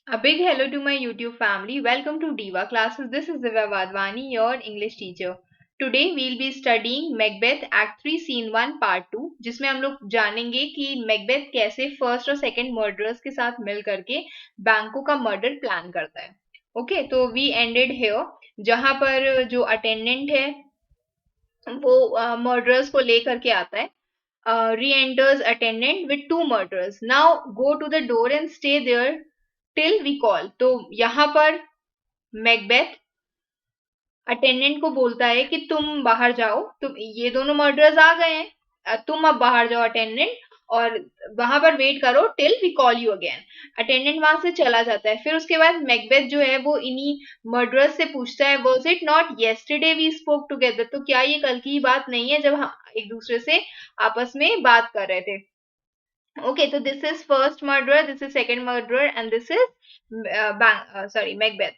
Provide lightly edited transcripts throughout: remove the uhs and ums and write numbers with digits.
A big hello to my YouTube family. Welcome to Diva Classes. This is Divya Vadwani, your English teacher. Today we'll be studying Macbeth Act 3 Scene 1 Part 2, जिसमें हम लोग जानेंगे कि Macbeth कैसे first और second murderers के साथ मिल करके बैंको का मर्डर प्लान करता है. ओके, तो वी एंडेड हियर जहां पर जो अटेंडेंट है वो मर्डरर्स को लेकर के आता है. Re-enters attendant with two murderers. Now go to the door and stay there till we call. तो यहाँ पर मैकबेथ अटेंडेंट को बोलता है कि तुम बाहर जाओ, तुम ये दोनों मर्डरर्स आ गए हैं, तुम अब बाहर जाओ अटेंडेंट, और वहां पर वेट करो till we call you again. Attendant वहां से चला जाता है. फिर उसके बाद मैकबेथ जो है वो इन्हीं मर्डरर्स से पूछता है, was it not yesterday we spoke together, तो क्या ये कल की बात नहीं है जब हम एक दूसरे से आपस में बात कर रहे थे. Okay, so this is first murderer, this is second murderer, and this is Macbeth.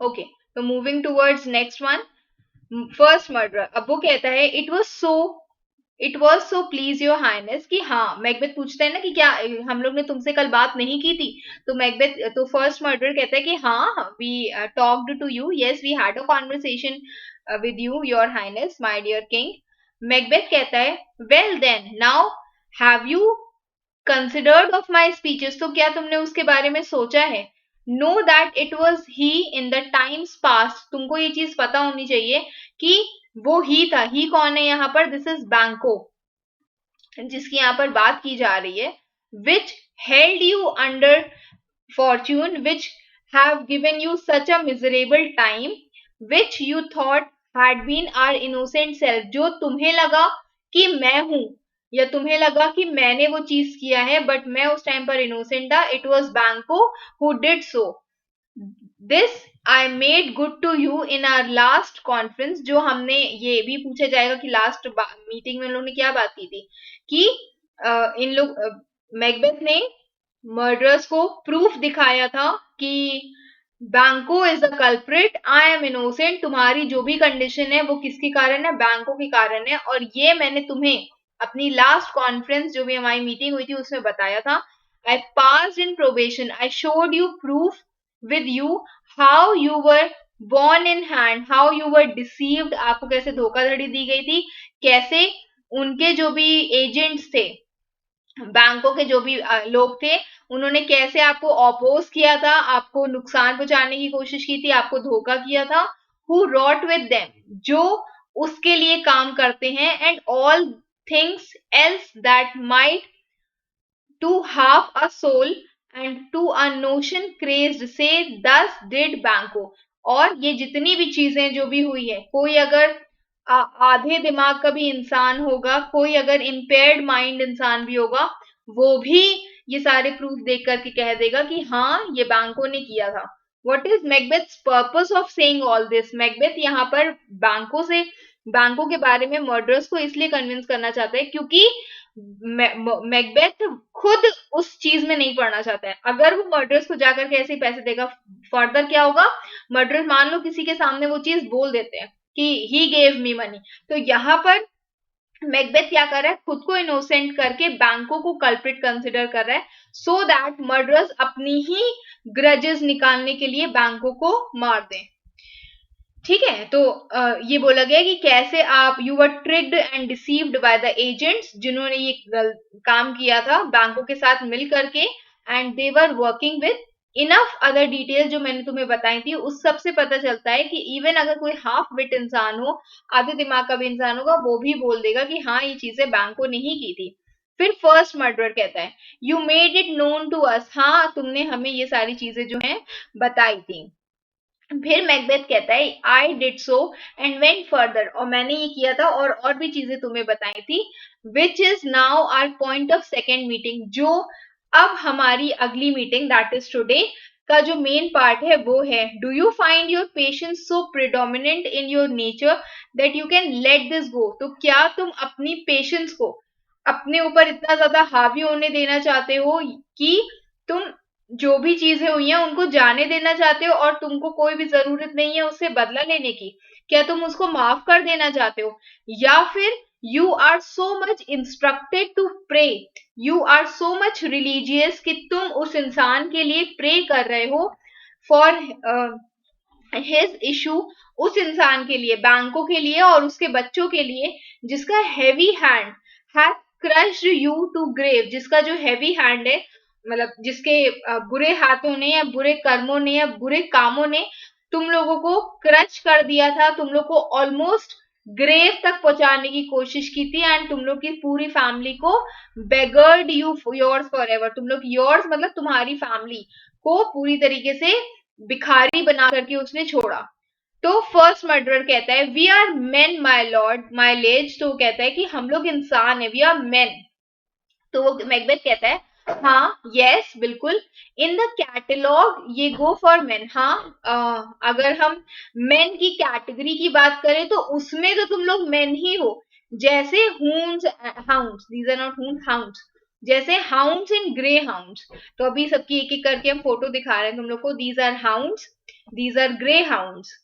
Okay, so moving towards next one, first murderer. अब वो कहता है it was so please your highness कि हाँ, मैकबेथ पूछता है ना कि क्या हम लोग ने तुमसे कल बात नहीं की थी. तो मैकबेथ तो फर्स्ट मर्डर कहता है कि हाँ, we talked to you, yes we had a conversation with you your highness my dear king. Macbeth कहता है well then now have you considered of my speeches, तो क्या तुमने उसके बारे में सोचा है. Know that it was he in the times past, तुमको ये चीज पता होनी चाहिए कि वो ही था. ही कौन है यहाँ पर, दिस इज बैंको जिसकी यहाँ पर बात की जा रही है. Which held you under fortune which have given you such a miserable time which you thought had been our innocent self, जो तुम्हें लगा कि मैं हूं या तुम्हें लगा कि मैंने वो चीज किया है बट मैं उस टाइम पर इनोसेंट था. It was Banquo who did so. This I made good to you in our last conference, जो हमने ये भी पूछा जाएगा कि लास्ट मीटिंग में इन लोगों ने क्या बात की थी कि इन लोग मैकबेथ ने मर्डरर्स को प्रूफ दिखाया था कि बैंको is the culprit, I am innocent. तुम्हारी जो भी कंडीशन है वो किसके कारण है, बैंको के कारण है, और ये मैंने तुम्हें अपनी लास्ट कॉन्फ्रेंस जो भी हमारी मीटिंग हुई थी उसमें बताया था. I pass in probation, I showed you proof with you how you were born in hand, how you were deceived, आपको कैसे धोखाधड़ी दी गई थी, कैसे उनके जो भी एजेंट्स थे, बैंकों के जो भी लोग थे, उन्होंने कैसे आपको अपोज किया था, आपको नुकसान पहुंचाने की कोशिश की थी, आपको धोखा किया था. हु रॉट विद देम, जो उसके लिए काम करते हैं, and all things else that might to half a soul and to a notion crazed say thus did Banco. और ये जितनी भी चीजें जो भी हुई है, कोई अगर आधे दिमाग का भी इंसान होगा, कोई अगर इम्पेयर्ड माइंड इंसान भी होगा, वो भी ये सारे प्रूफ देख करके कह देगा कि हाँ ये बैंको ने किया था. What is Macbeth's purpose of saying all this? Macbeth यहाँ पर बैंको के बारे में मर्डरर्स को इसलिए कन्विंस करना चाहता है क्योंकि मैकबेथ खुद उस चीज में नहीं पड़ना चाहता है. अगर वो मर्डरर्स को जाकर के ऐसे ही पैसे देगा, फर्दर क्या होगा, मर्डरर्स मान लो किसी के सामने वो चीज बोल देते हैं कि ही गेव मी मनी, तो यहाँ पर मैकबेथ क्या कर रहा है, खुद को इनोसेंट करके बैंको को कल्प्रिट कंसिडर कर रहा है, सो दैट मर्डरर्स अपनी ही ग्रजेस निकालने के लिए बैंको को मार दें. ठीक है, तो ये बोला गया कि कैसे आप you were tricked and deceived by the agents, जिन्होंने ये काम किया था बैंकों के साथ मिल करके, and they were working with enough other details जो मैंने तुम्हें बताई थी. उस सब से पता चलता है कि इवन अगर कोई हाफ विट इंसान हो, आधे दिमाग का भी इंसान होगा, वो भी बोल देगा कि हाँ ये चीजें बैंकों ने ही की थी. फिर फर्स्ट मर्डर कहता है you made it known to us, हाँ तुमने हमें ये सारी चीजें जो है बताई थी. फिर मैकबेथ कहता है I did so and went further, और मैंने ये किया था और भी चीजें तुम्हें बताई थी. Which is now our point of second meeting, जो अब हमारी अगली मीटिंग दैट इज टुडे का जो मेन पार्ट है वो है, do you find your patience so predominant in your nature that you can let this go, तो क्या तुम अपनी पेशेंस को अपने ऊपर इतना ज्यादा हावी होने देना चाहते हो कि तुम जो भी चीजें हुई हैं उनको जाने देना चाहते हो और तुमको कोई भी जरूरत नहीं है उससे बदला लेने की? क्या तुम उसको माफ कर देना चाहते हो? या फिर you are so much instructed to pray, you are so much religious कि तुम उस इंसान के लिए प्रे कर रहे हो फॉर हिज इशू, उस इंसान के लिए, बैंकों के लिए और उसके बच्चों के लिए, जिसका heavy hand has crushed you to grave, जिसका जो हैवी हैंड है, मतलब जिसके बुरे हाथों ने या बुरे कर्मों ने या बुरे कामों ने तुम लोगों को क्रच कर दिया था, तुम लोग को ऑलमोस्ट ग्रेव तक पहुंचाने की कोशिश की थी, एंड तुम लोग की पूरी फैमिली को बेगर्ड यू योर्स फॉर एवर, तुम लोग योर्स मतलब तुम्हारी फैमिली को पूरी तरीके से भिखारी बना करके उसने छोड़ा। तो फर्स्ट मर्डरर कहता है we are men my lord my liege, तो वो कहता है कि हम लोग इंसान है, वी आर मेन। तो वो मैकबेथ कहता है हाँ यस बिल्कुल, इन द कैटलॉग ये गो फॉर मेन, हाँ अगर हम मेन की कैटेगरी की बात करें तो उसमें तो तुम लोग मेन ही हो, जैसे हूंस हाउंड्स, दीज आर नॉट हूंड हाउंड्स, जैसे हाउंड्स इन ग्रे हाउंड्स। तो अभी सबकी एक एक करके हम फोटो दिखा रहे हैं तुम लोग को, these are hounds, these are grey hounds.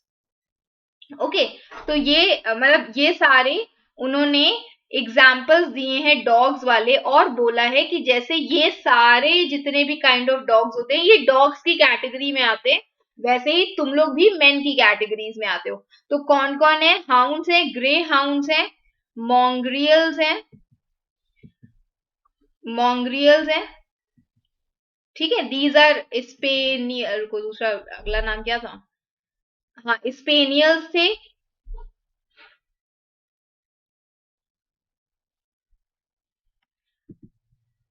Okay, तो ये मतलब ये सारे उन्होंने एग्जाम्पल्स दिए हैं डॉग्स वाले, और बोला है कि जैसे ये सारे जितने भी काइंड ऑफ डॉग्स होते हैं ये डॉग्स की कैटेगरी में आते हैं, वैसे ही तुम लोग भी मेन की कैटेगरीज में आते हो। तो कौन कौन है? हाउंड्स है, ग्रे हाउंड्स है, मॉन्ग्रियल्स है, मॉन्ग्रियल्स है, ठीक है, दीज आर स्पेनियल, को दूसरा अगला नाम क्या था? हाँ स्पेनियल्स थे,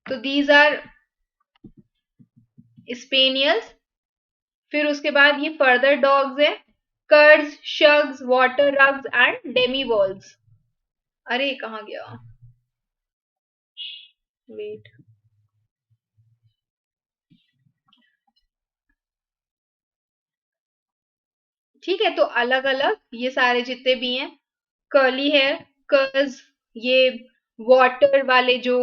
तो दीज आर स्पेनियल्स। फिर उसके बाद ये फर्दर डॉग्स है, कर्स, शग्स, water rugs and demi wolves. अरे कहाँ गया, वेट, ठीक है, तो अलग अलग ये सारे जितने भी हैं, कर्ली हेयर, कर्स, ये वाटर वाले जो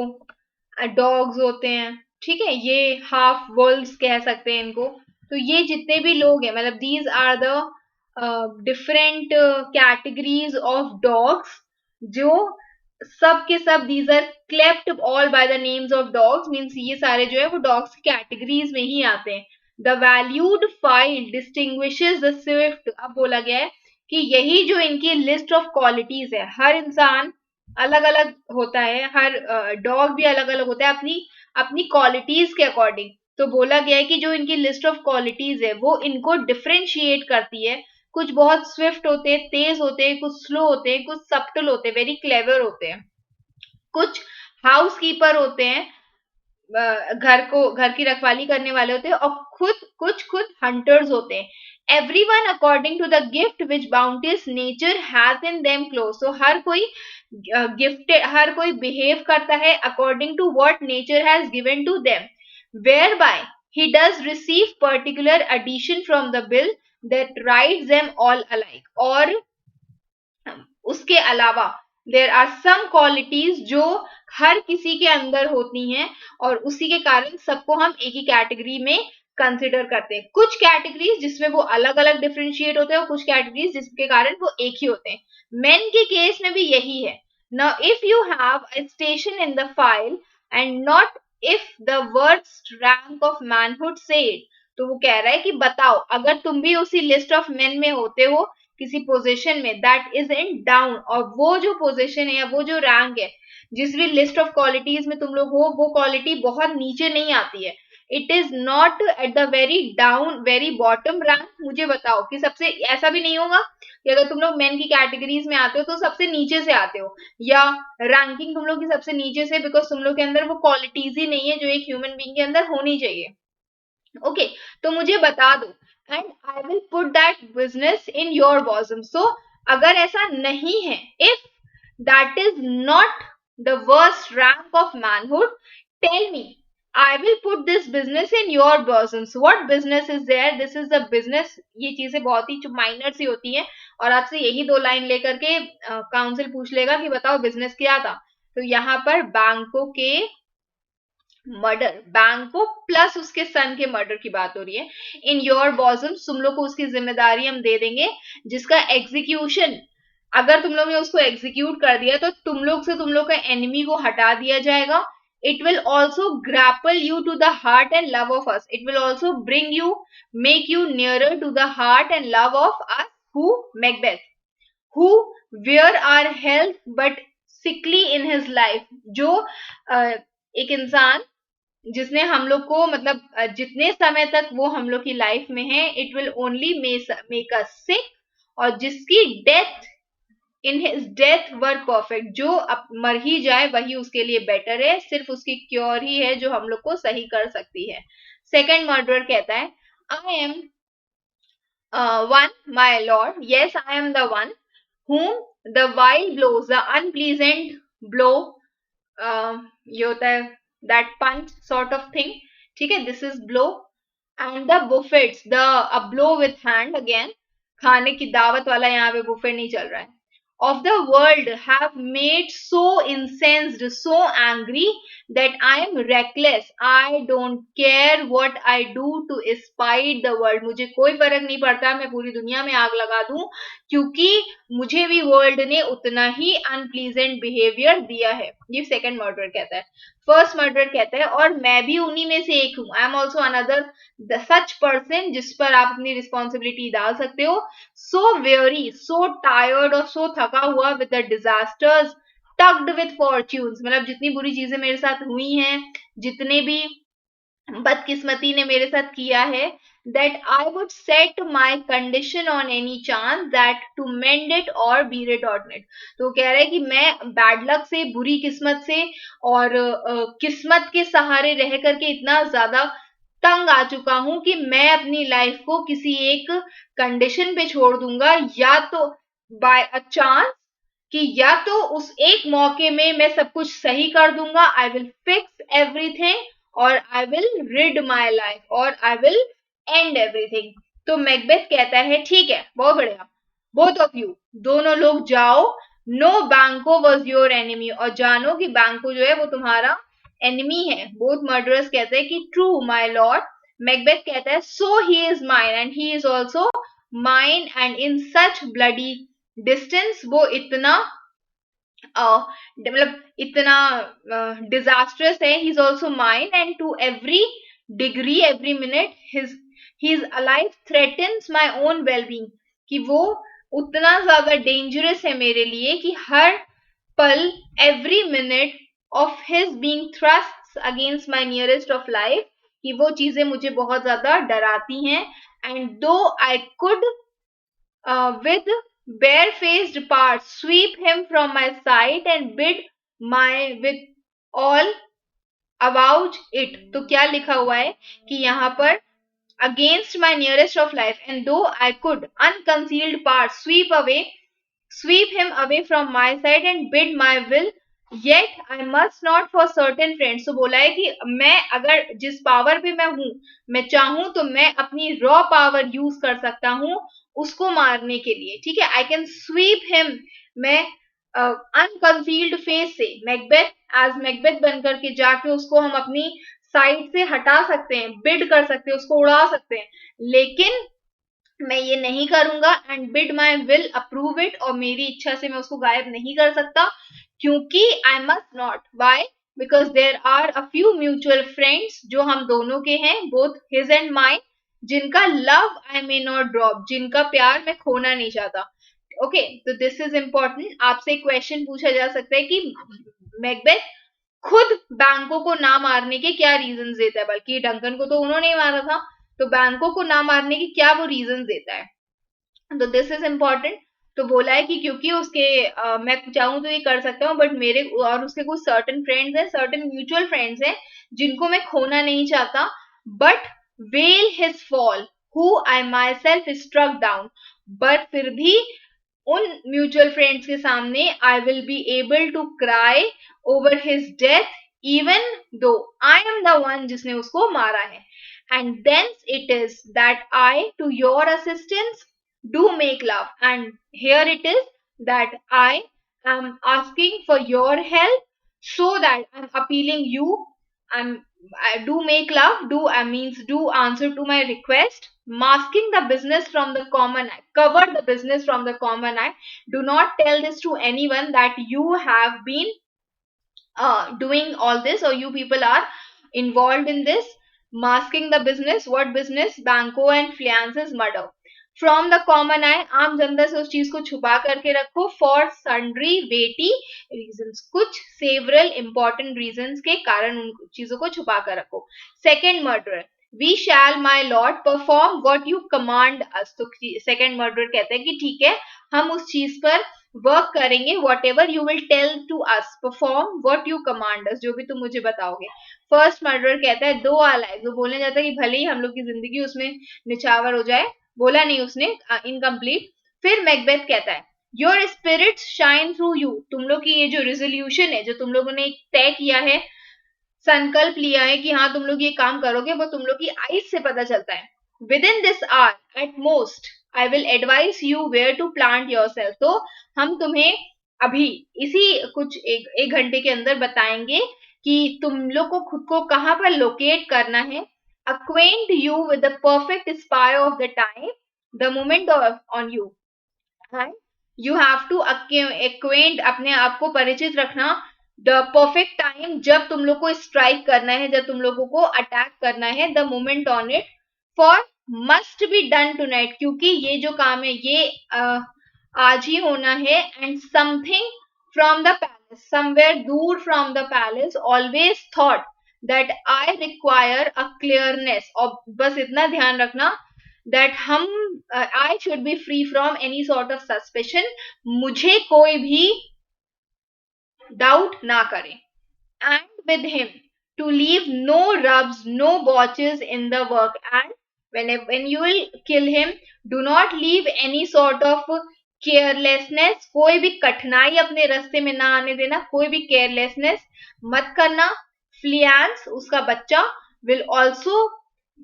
डॉग्स होते हैं, ठीक है, ये हाफ वॉल्स कह सकते हैं इनको। तो ये जितने भी लोग हैं, मतलब these are the different categories of dogs, जो सब के सब these are clept all by the names of dogs, means ये सारे जो है वो डॉग्स की कैटेगरीज में ही आते हैं। The valued file distinguishes the Swift, अब बोला गया है कि यही जो इनकी लिस्ट ऑफ क्वालिटीज है, हर इंसान अलग अलग होता है, हर डॉग भी अलग अलग होता है अपनी अपनी क्वालिटीज के अकॉर्डिंग। तो बोला गया है कि जो इनकी लिस्ट ऑफ क्वालिटीज है वो इनको डिफरेंशिएट करती है, कुछ बहुत स्विफ्ट होते हैं, तेज होते हैं, कुछ स्लो होते हैं, कुछ सब्टल होते हैं, वेरी क्लेवर होते हैं, कुछ हाउस कीपर होते हैं, घर की रखवाली करने वाले होते हैं, और खुद हंटर्स होते हैं। Every one according to the gift which bounties nature has in them close, तो हर कोई गिफ्टेड, हर कोई बिहेव करता है according to what nature has given to them, whereby he does receive particular addition from the bill that writes them all alike, और उसके अलावा देर आर सम क्वालिटीज जो हर किसी के अंदर होती हैं, और उसी के कारण सबको हम एक ही कैटेगरी में कंसिडर करते हैं। कुछ कैटेगरीज जिसमें वो अलग अलग डिफ्रेंशिएट होते हैं, और कुछ कैटेगरीज जिसके कारण वो एक ही होते हैं। मेन के केस में भी यही है। Now if you have a station in the file and not if the words rank of manhood said, तो वो कह रहा है कि बताओ अगर तुम भी उसी लिस्ट ऑफ मेन में होते हो किसी पोजीशन में दैट इज इन डाउन, और वो जो पोजीशन है या वो जो रैंक है जिस भी लिस्ट ऑफ क्वालिटीज में तुम लोग हो, वो क्वालिटी बहुत नीचे नहीं आती है, it is not at the very down very bottom rank, मुझे बताओ कि सबसे, ऐसा भी नहीं होगा कि अगर तुम लोग मेन की कैटेगरीज में आते हो तो सबसे नीचे से आते हो, या रैंकिंग तुम लोग की सबसे नीचे से, बिकॉज तुम लोग के अंदर वो क्वालिटीज ही नहीं है जो एक ह्यूमन बीइंग के अंदर होनी चाहिए। ओके, तो मुझे बता दो and I will put that business in your bosom. So अगर ऐसा नहीं है, if that is not the worst rank of manhood, tell me, I will put this business in your bosom. What business is there? This is the business. ये चीजें बहुत ही minor सी होती हैं, और आपसे यही दो लाइन लेकर के काउंसिल पूछ लेगा कि बताओ बिजनेस क्या था। तो यहाँ पर बैंकों के मर्डर, बैंको प्लस उसके सन के मर्डर की बात हो रही है। इन योर बॉजम, तुम लोग को उसकी जिम्मेदारी हम दे देंगे, जिसका एग्जीक्यूशन, अगर तुम लोग ने उसको एग्जीक्यूट कर दिया तो तुम लोग से तुम लोग का एनिमी को हटा दिया जाएगा। It will also grapple you to the heart and love of us, it will also bring you, make you nearer to the heart and love of us, who, Macbeth, who wear our health but sickly in his life, जो एक इंसान जिसने हम लोग को मतलब जितने समय तक वो हम लोग की लाइफ में है, it will only make us sick, और जिसकी death, in his death were perfect, जो अब मर ही जाए वही उसके लिए बेटर है, सिर्फ उसकी क्योर ही है जो हम लोग को सही कर सकती है। सेकंड मर्डरर कहता है, I am one, my lord, yes, I am the one whom the wild blows, the unpleasant blow, ये होता है that punch sort of thing, ठीक है, this is blow, and the buffets, the a blow with hand again, खाने की दावत वाला यहाँ पे buffet नहीं चल रहा है, of the world have made so incensed, so angry that I am reckless. I don't care what I do to spite the world. मुझे कोई फर्क नहीं पड़ता मैं पूरी दुनिया में आग लगा दूं, क्योंकि मुझे भी वर्ल्ड ने उतना ही अनप्लीजेंट बिहेवियर दिया है। ये सेकंड मर्डर कहता है। फर्स्ट मर्डर कहता है, और मैं भी उन्हीं में से एक हूं, I am also another such person जिस पर आप अपनी रिस्पॉन्सिबिलिटी डाल सकते हो। सो वेरी, सो टायर्ड और सो थका हुआ with the disasters, tugged with fortunes, मतलब जितनी बुरी चीजें मेरे साथ हुई हैं, जितने भी बदकिस्मती ने मेरे साथ किया है, that I would set my condition on any chance that to mend it or bear it on it। तो कह रहा है कि मैं बैड लक से, बुरी किस्मत से और किस्मत के सहारे रह करके इतना ज्यादा तंग आ चुका हूं कि मैं अपनी लाइफ को किसी एक कंडीशन पे छोड़ दूंगा, या तो बाय अ चांस, कि या तो उस एक मौके में मैं सब कुछ सही कर दूंगा, आई विल फिक्स एवरीथिंग, और I will rid my life, और आई विल एंड एवरीथिंग। तो मैकबेथ कहता है ठीक है, बहुत बढ़िया, बोथ ऑफ यू, दोनों लोग जाओ, नो बैंको वॉज योर एनिमी, और जानो कि बैंको जो है वो तुम्हारा एनिमी है। बोथ मर्डरर्स कहते हैं कि ट्रू माई लॉर्ड। मैकबेथ कहता है so he is mine and he is also mine, and in such bloody distance, वो इतना मतलब इतना डिजास्टरस है, he is also mine, and to every degree, every minute his alive threatens my own wellbeing, कि वो उतना ज्यादा dangerous है मेरे लिए कि हर पल, every minute of his being thrust against my nearest of life, कि वो चीजें मुझे बहुत ज्यादा डराती हैं। एंड दो I could with barefaced parts sweep him from my sight and bid my with all about it। तो क्या लिखा हुआ है कि यहाँ पर against my nearest of life and though I could unconcealed parts sweep him away from my side and bid my will, yet I must not for certain friends। तो बोला है कि मैं अगर जिस पावर पे मैं हूं, मैं चाहूं तो मैं अपनी रॉ पावर यूज कर सकता हूं उसको मारने के लिए, ठीक है, आई कैन स्वीप हिम, मैं अनकंसील्ड फेस से मैकबेथ, एज मैकबेथ बनकर के जाके उसको हम अपनी साइड से हटा सकते हैं, बिड कर सकते हैं, उसको उड़ा सकते हैं, लेकिन मैं ये नहीं करूंगा, and bid my will approve it, और मेरी इच्छा से मैं उसको गायब नहीं कर सकता, क्योंकि I must not, why, because there are a few mutual friends जो हम दोनों के हैं, बोथ हिज एंड माइन, जिनका love I may not drop, जिनका प्यार मैं खोना नहीं चाहता। ओके, तो दिस इज इंपॉर्टेंट। आपसे क्वेश्चन पूछा जा सकता है कि मैकबेथ खुद बैंको को ना मारने के क्या रीजन देता है, बल्कि डंकन को तो उन्होंने ही मारा था, तो बैंको को ना मारने की क्या वो रीजन देता है। तो दिस इज इम्पोर्टेंट। तो बोला है कि क्योंकि उसके मैं चाहूं तो ये कर सकता हूँ, बट मेरे और उसके कुछ सर्टन फ्रेंड्स हैं, सर्टन म्यूचुअल फ्रेंड्स हैं जिनको मैं खोना नहीं चाहता, but well his fall who I myself struck down, but फिर भी उन म्यूचुअल फ्रेंड्स के सामने I will be able to cry over his death, even though I am the one जिसने उसको मारा है। And thence it is that I to your assistance do make love, and here it is that I am asking for your help, so that I'm appealing you, I'm do make love, means do answer to my request. Masking the business from the common eye, cover the business from the common eye. Do not tell this to anyone that you have been doing all this, or you people are involved in this. Masking the business, what business? Banco and Fleance's murder. From the common eye, आम जनता से उस चीज को छुपा करके रखो. For sundry weighty reasons, कुछ सेवरल इंपॉर्टेंट रीजंस के कारण उन चीजों को छुपा कर रखो. Second murder, we shall my lord perform what you command us. तो सेकेंड मर्डर कहते हैं कि ठीक है, हम उस चीज पर वर्क करेंगे. Whatever you will tell to us, perform what you command us, जो भी तुम मुझे बताओगे. फर्स्ट मर्डर कहता है दो आलाइव, जो बोलने जाता है कि भले ही हम लोग की जिंदगी उसमें निछावर हो जाए, बोला नहीं उसने, इनकम्प्लीट. फिर मैकबेथ कहता है your spirits shine through you, तुम लोग की ये जो रिजोल्यूशन है, जो तुम लोगों ने तय किया है, संकल्प लिया है कि हाँ तुम लोग ये काम करोगे, वो तुम लोग की आईज से पता चलता है. Within this hour at most I will advise you where to plant yourself. तो हम तुम्हें अभी इसी कुछ एक घंटे के अंदर बताएंगे कि तुम लोग को खुद को कहाँ पर लोकेट करना है. Acquaint you with the perfect spy of the time, the moment on you. And you have to acquaint, अपने आप को परिचित रखना, द परफेक्ट टाइम, जब तुम लोग को स्ट्राइक करना है, जब तुम लोगों को अटैक करना है. The moment on it, for must be done tonight, क्योंकि ये जो काम है ये आज ही होना है. And something from the palace, somewhere दूर from the palace, always thought that I require a clearness. और बस इतना ध्यान रखना that I should be free from any sort of suspicion, मुझे कोई भी डाउट ना करे. And with him to leave no rubs, no botches in the work. And when you will kill him, do not leave any sort of carelessness, कोई भी कठिनाई अपने रास्ते में ना आने देना, कोई भी केयरलेसनेस मत करना. फ्लियांस, उसका बच्चा, will also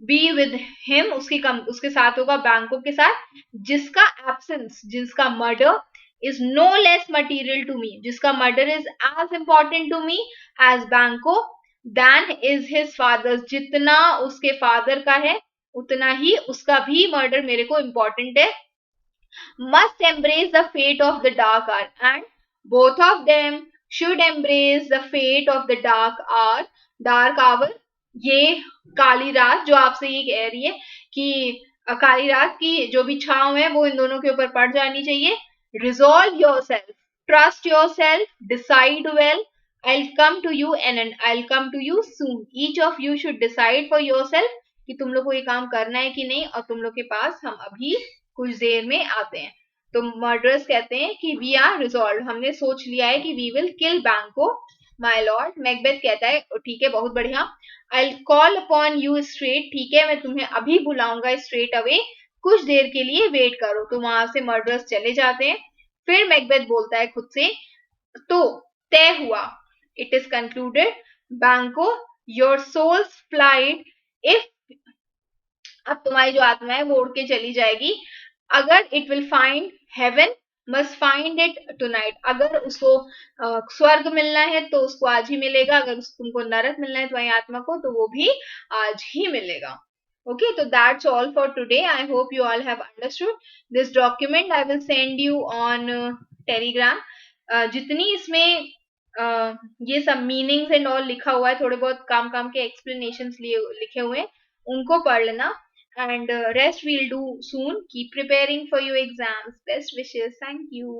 be with him, उसके साथ होगा, बैंको के साथ, जिसका एब्सेंस, जिसका murder is no less material to me, जिसका murder is as important to me as Banquo than is his father. जितना उसके फादर का है उतना ही उसका भी मर्डर मेरे को इंपॉर्टेंट है. must embrace the fate of the dark hour, and both of them should embrace the fate of the dark hour. ये काली रात जो आपसे ये कह रही है कि काली रात की जो भी छांव है वो इन दोनों के ऊपर पड़ जानी चाहिए. resolve yourself, trust yourself, decide well. I'll come to you and I'll come to you soon. Each of you should decide for yourself कि तुम लोग को ये काम करना है कि नहीं, और तुम लोग के पास हम अभी कुछ देर में आते हैं. तो मर्डरर्स कहते हैं कि वी आर रिजॉल्व, हमने सोच लिया है कि वी विल किल बैंको, माय लॉर्ड. मैकबेथ कहता है ठीक है, बहुत बढ़िया. I call upon you straight, ठीक है मैं तुम्हें अभी बुलाऊंगा स्ट्रेट अवे, कुछ देर के लिए वेट करो. तो वहां से मर्डरर्स चले जाते हैं. फिर मैकबेथ बोलता है खुद से, तो तय हुआ, इट इज कंक्लूडेड, बैंको योर सोल्स फ्लाइट, इफ, अब तुम्हारी जो आत्मा है वो उड़ के चली जाएगी. अगर it will find heaven, must find it tonight. अगर उसको स्वर्ग मिलना है तो उसको आज ही मिलेगा, अगर तुमको नरक मिलना है तुम्हारी आत्मा को तो वो भी आज ही मिलेगा. Okay, so that's all for today. I hope you all have understood this document. I will send you on Telegram. जितनी इसमें ये सब मीनिंग्स एंड ऑल लिखा हुआ है, थोड़े बहुत काम के एक्सप्लेनेशंस लिखे हुए हैं, उनको पढ़ लेना. And rest we'll do soon. Keep preparing for your exams. Best wishes. Thank you.